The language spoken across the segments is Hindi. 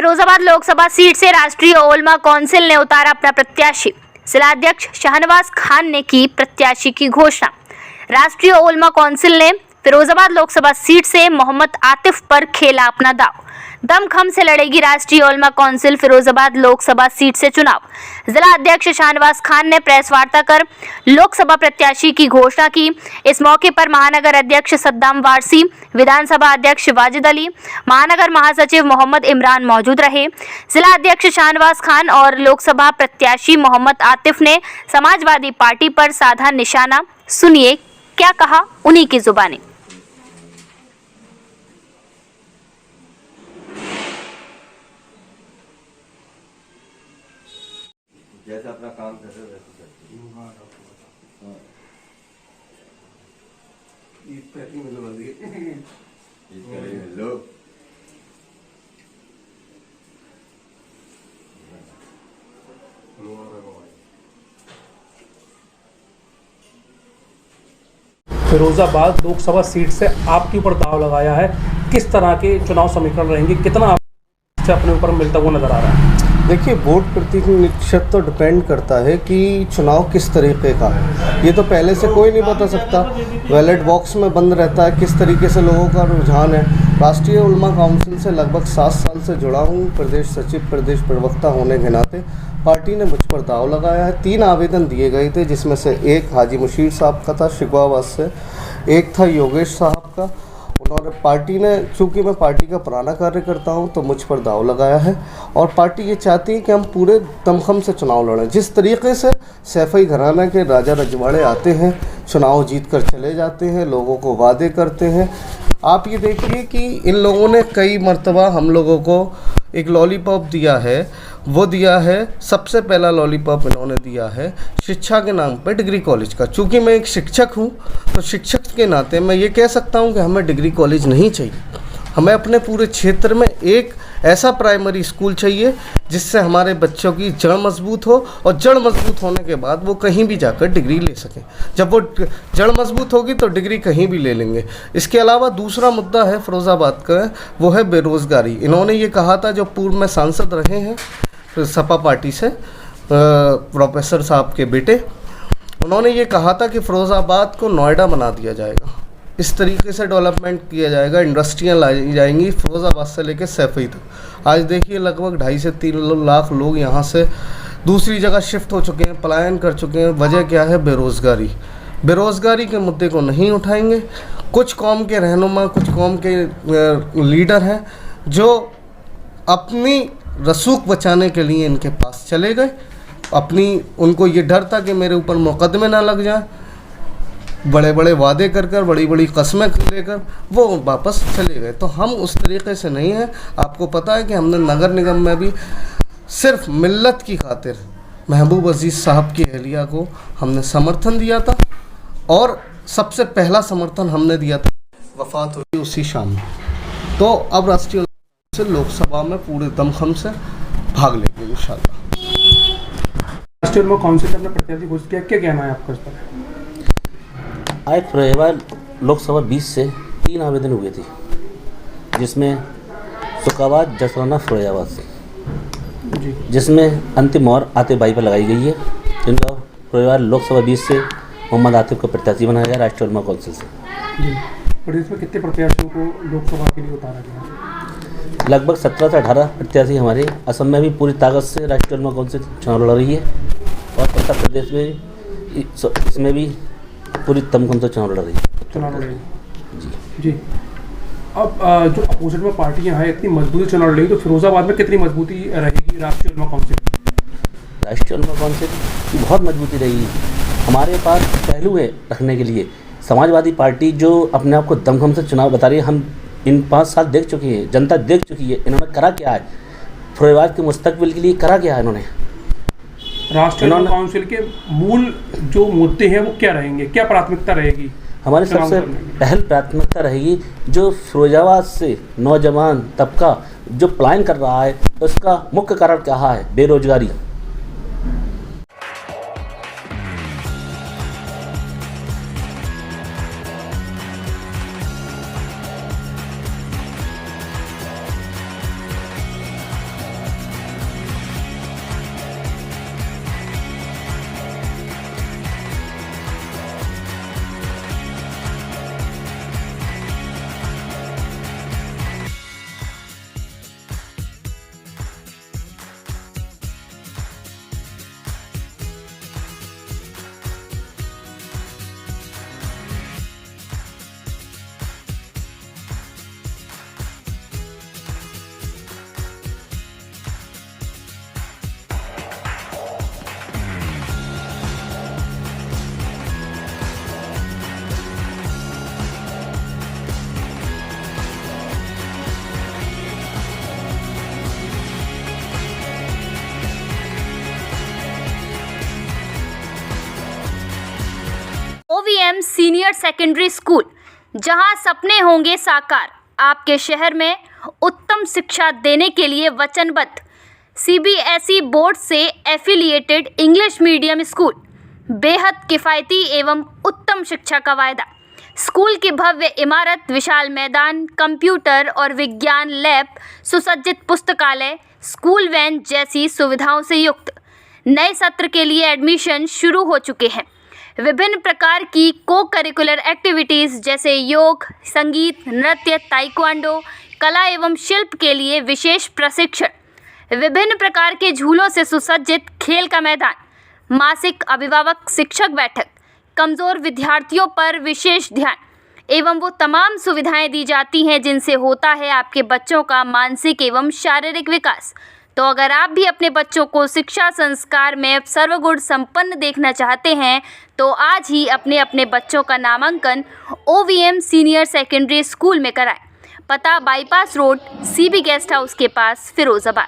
फिरोजाबाद लोकसभा सीट से राष्ट्रीय ओलमा काउंसिल ने उतारा अपना प्रत्याशी। जिलाध्यक्ष शाहनवाज खान ने की प्रत्याशी की घोषणा। राष्ट्रीय ओलमा काउंसिल ने फिरोजाबाद लोकसभा सीट से मोहम्मद आतिफ पर खेला अपना दाव। दमखम से लड़ेगी राष्ट्रीय ओलमा काउंसिल फिरोजाबाद लोकसभा सीट से चुनाव। जिला अध्यक्ष शाहनवाज खान ने प्रेस वार्ता कर लोकसभा प्रत्याशी की घोषणा की। इस मौके पर महानगर अध्यक्ष सद्दाम वारसी, विधानसभा अध्यक्ष वाजिद अली, महानगर महासचिव मोहम्मद इमरान मौजूद रहे। जिला अध्यक्ष शाहनवाज खान और लोकसभा प्रत्याशी मोहम्मद आतिफ ने समाजवादी पार्टी पर साधा निशाना। सुनिए क्या कहा उन्हीं की जुबानी। जैसे अपना काम कर रहे वैसे करते लो। फिरोजाबाद लोकसभा सीट से आपके ऊपर दाव लगाया है, किस तरह के चुनाव समीकरण रहेंगे, कितना आपसे अपने ऊपर मिलता हुआ नजर आ रहा है? देखिए, वोट प्रतिशत तो डिपेंड करता है कि चुनाव किस तरीके का है। ये तो पहले से कोई नहीं बता सकता, बैलेट बॉक्स में बंद रहता है किस तरीके से लोगों का रुझान है। राष्ट्रीय उलमा काउंसिल से लगभग 7 साल से जुड़ा हूँ। प्रदेश सचिव, प्रदेश प्रवक्ता होने के नाते पार्टी ने मुझ पर दाव लगाया है। 3 आवेदन दिए गए थे, जिसमें से एक हाजी मुशीर साहब का था शिकवाबाद से, एक था योगेश साहब का। उन्होंने पार्टी ने, चूँकि मैं पार्टी का पुराना कार्यकर्ता हूं, तो मुझ पर दाव लगाया है और पार्टी ये चाहती है कि हम पूरे दमखम से चुनाव लड़ें। जिस तरीके से सैफई घराना के राजा रजवाड़े आते हैं, चुनाव जीत कर चले जाते हैं, लोगों को वादे करते हैं। आप ये देखिए कि इन लोगों ने कई मर्तबा हम लोगों को एक लॉलीपॉप दिया है। वो दिया है, सबसे पहला लॉलीपॉप इन्होंने दिया है शिक्षा के नाम पर डिग्री कॉलेज का। चूँकि मैं एक शिक्षक हूँ, तो शिक्षक के नाते मैं ये कह सकता हूँ कि हमें डिग्री कॉलेज नहीं चाहिए। हमें अपने पूरे क्षेत्र में एक ऐसा प्राइमरी स्कूल चाहिए जिससे हमारे बच्चों की जड़ मजबूत हो, और जड़ मजबूत होने के बाद वो कहीं भी जाकर डिग्री ले सकें। जब वो जड़ मजबूत होगी तो डिग्री कहीं भी ले लेंगे। इसके अलावा दूसरा मुद्दा है फिरोज़ाबाद का, वो है बेरोज़गारी। इन्होंने ये कहा था, जो पूर्व में सांसद रहे हैं सपा पार्टी से, प्रोफेसर साहब के बेटे, उन्होंने ये कहा था कि फिरोज़ाबाद को नोएडा बना दिया जाएगा, इस तरीके से डेवलपमेंट किया जाएगा, इंडस्ट्रियाँ लाई जाएंगी फिरोज़ाबाद से लेकर सैफई तक। आज देखिए लगभग 2.5 से 3 लाख लोग यहाँ से दूसरी जगह शिफ्ट हो चुके हैं, पलायन कर चुके हैं। वजह क्या है? बेरोज़गारी। बेरोज़गारी के मुद्दे को नहीं उठाएंगे। कुछ कौम के रहनुमा, कुछ कौम के लीडर हैं जो अपनी रसूख बचाने के लिए इनके पास चले गए। उनको ये डर था कि मेरे ऊपर मुकदमे ना लग जाए। बड़े बड़े वादे कर बड़ी बड़ी कस्में लेकर वो वापस चले गए। तो हम उस तरीके से नहीं हैं। आपको पता है कि हमने नगर निगम में भी सिर्फ मिल्लत की खातिर महबूब अजीज़ साहब की अहलिया को हमने समर्थन दिया था, और सबसे पहला समर्थन हमने दिया था, वफात हुई उसी शाम। तो अब राष्ट्रीय लोकसभा में पूरे दमखम से भाग लेंगे इंशाल्लाह। राष्ट्रीय उलमा काउंसिल ने अपना प्रत्याशी घोषित किया, क्या कहना है आपका इस पर? आज फिरोजाबाद लोकसभा 20 से 3 आवेदन हुए थे, जिसमें सुकाबाद, जसराना, फिरोजाबाद से, जिसमें अंतिम मोहर आतिफ भाई पर लगाई गई है, जिनका फिरोजाबाद लोकसभा 20 से मोहम्मद आतिफ को प्रत्याशी बनाया गया राष्ट्रीय उलमा काउंसिल से। प्रदेश में कितने प्रत्याशियों को लोकसभा के लिए उतारा गया? लगभग 17 से 18 प्रत्याशी हमारे असम में भी पूरी ताकत से राष्ट्रीय उलमा काउंसिल चुनाव लड़ रही है, और उत्तर प्रदेश में इसमें भी पूरी दमखम से चुनाव लड़ रही है। जी। अब जो अपोजिट में पार्टियां हैं, इतनी मजबूती चुनाव लड़ रही, तो फिरोजाबाद में कितनी मजबूती रहेगी राष्ट्रीय उलमा काउंसिल? राष्ट्रीय उलमा काउंसिल की बहुत मजबूती रहेगी। हमारे पास पहलू है रखने के लिए। समाजवादी पार्टी जो अपने आप को दमखम से चुनाव बता रही है, हम इन 5 साल देख चुके हैं, जनता देख चुकी है इन्होंने करा क्या है, फिरोजाबाद के मुस्तकबिल के लिए करा क्या है इन्होंने। राष्ट्रीय काउंसिल के मूल जो मुद्दे हैं वो क्या रहेंगे, क्या प्राथमिकता रहेगी? हमारी सबसे पहल प्राथमिकता रहेगी, जो फिरोजाबाद से नौजवान तबका जो पलायन कर रहा है, उसका मुख्य कारण क्या है? बेरोजगारी। OVM सीनियर सेकेंडरी स्कूल, जहां सपने होंगे साकार। आपके शहर में उत्तम शिक्षा देने के लिए वचनबद्ध। CBSE बोर्ड से एफिलिएटेड इंग्लिश मीडियम स्कूल, बेहद किफ़ायती एवं उत्तम शिक्षा का वायदा। स्कूल की भव्य इमारत, विशाल मैदान, कंप्यूटर और विज्ञान लैब, सुसज्जित पुस्तकालय, स्कूल वैन जैसी सुविधाओं से युक्त। नए सत्र के लिए एडमिशन शुरू हो चुके हैं। विभिन्न प्रकार की को करिकुलर एक्टिविटीज़ जैसे योग, संगीत, नृत्य, ताइक्वांडो, कला एवं शिल्प के लिए विशेष प्रशिक्षण, विभिन्न प्रकार के झूलों से सुसज्जित खेल का मैदान, मासिक अभिभावक शिक्षक बैठक, कमज़ोर विद्यार्थियों पर विशेष ध्यान एवं वो तमाम सुविधाएं दी जाती हैं जिनसे होता है आपके बच्चों का मानसिक एवं शारीरिक विकास। तो अगर आप भी अपने बच्चों को शिक्षा संस्कार में सर्वगुण संपन्न देखना चाहते हैं तो आज ही अपने बच्चों का नामांकन OVM सीनियर सेकेंडरी स्कूल में कराएं। पता bypass road, CB guest house के पास, फिरोजाबाद।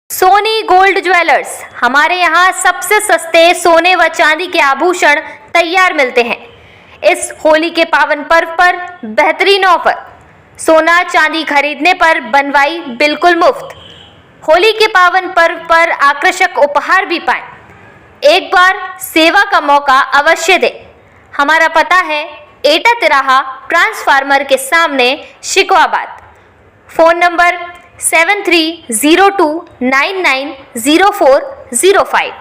सोनी गोल्ड ज्वेलर्स, हमारे यहाँ सबसे सस्ते सोने व चांदी के आभूषण तैयार मिलते हैं। इस होली के पावन पर्व पर बेहतरीन ऑफर, सोना चांदी खरीदने पर बनवाई बिल्कुल मुफ्त। होली के पावन पर्व पर आकर्षक उपहार भी पाएं। एक बार सेवा का मौका अवश्य दें। हमारा पता है एटा तिराहा ट्रांसफार्मर के सामने, Shikohabad. Phone number 7302990405।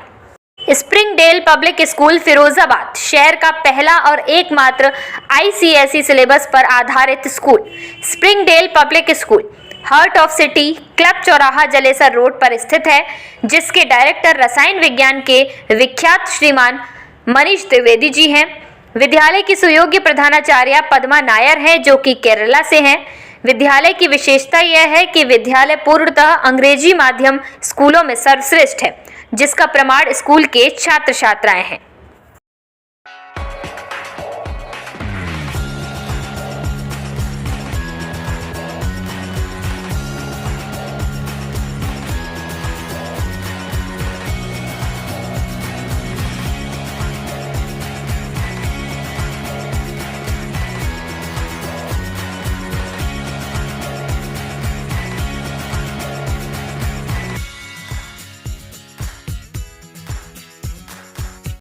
Springdale public school, Firozabad, शहर का पहला और एकमात्र ICSE सिलेबस पर आधारित स्कूल। Springdale public school heart of city, club चौराहा, जलेसर रोड पर स्थित है, जिसके डायरेक्टर रसायन विज्ञान के विख्यात श्रीमान मनीष द्विवेदी जी हैं। विद्यालय की सुयोग्य प्रधानाचार्य पद्मा नायर हैं, जो कि केरला से हैं। विद्यालय की विशेषता यह है कि विद्यालय पूर्णतः अंग्रेजी माध्यम स्कूलों में सर्वश्रेष्ठ है, जिसका प्रमाण स्कूल के छात्र छात्राएं हैं।